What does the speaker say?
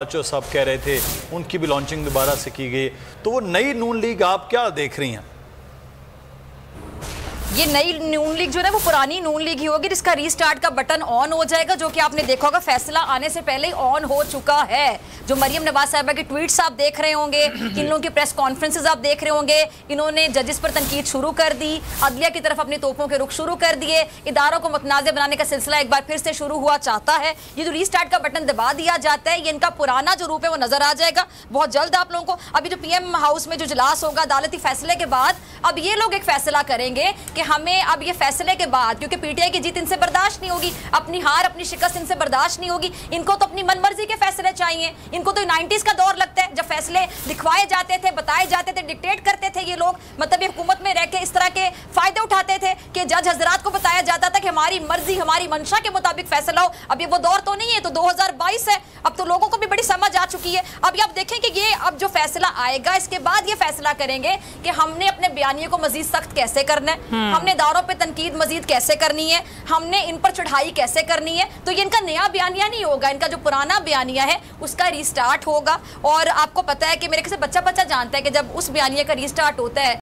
जो सब कह रहे थे उनकी भी लॉन्चिंग दोबारा से की गई, तो वो नई नून लीग आप क्या देख रही हैं? ये नई नून लीग जो है वो पुरानी नून लीग ही होगी, जिसका रीस्टार्ट का बटन ऑन हो जाएगा, जो कि आपने देखा होगा फैसला आने से पहले ही ऑन हो चुका है। जो मरियम नवाज साहिबा की ट्वीट्स आप देख रहे होंगे, इन लोगों की प्रेस कॉन्फ्रेंसेस आप देख रहे होंगे, इन्होंने जजेस पर तनकीद शुरू कर दी, अदलिया की तरफ अपनी तोपों के रुख शुरू कर दिए, इदारों को मुतनाज़ बनाने का सिलसिला एक बार फिर से शुरू हुआ चाहता है। ये जो रीस्टार्ट का बटन दबा दिया जाता है, ये इनका पुराना जो रूप है वो नजर आ जाएगा बहुत जल्द आप लोगों को। अभी जो पीएम हाउस में जो इजलास होगा अदालती फैसले के बाद, अब ये लोग एक फैसला करेंगे कि हमें अब ये फैसले के बाद, क्योंकि पीटीआई की जीत इनसे बर्दाश्त नहीं होगी, अपनी हार अपनी शिकस्त इनसे बर्दाश्त नहीं होगी, इनको तो अपनी मनमर्जी के फैसले चाहिए। इनको तो 90s का दौर लगता है, जब फैसले दिखवाए जाते थे, बताए जाते थे, डिक्टेट करते थे ये लोग, मतलब ये हुकूमत में रह के इस तरह के फायदे उठाते थे कि जज हजरात को बताया जाता था कि हमारी मर्जी हमारी मंशा के मुताबिक फैसला हो। अब ये वो दौर तो नहीं है, तो 2022 है, अब तो लोगों को भी बड़ी समझ आ चुकी है। अब ये आप देखें कि ये अब जो फैसला आएगा, इसके बाद ये फैसला करेंगे कि हमने अपने बयानिए को मजीद सख्त कैसे करना है, हमने दारों पे तनकीद मजीद कैसे करनी है, हमने इन पर चढ़ाई कैसे करनी है। तो ये इनका नया बयानिया नहीं होगा, इनका जो पुराना बयानिया है उसका रीस्टार्ट होगा। और आपको पता है कि मेरे से बच्चा जानता है कि जब उस बयानिया का रीस्टार्ट होता है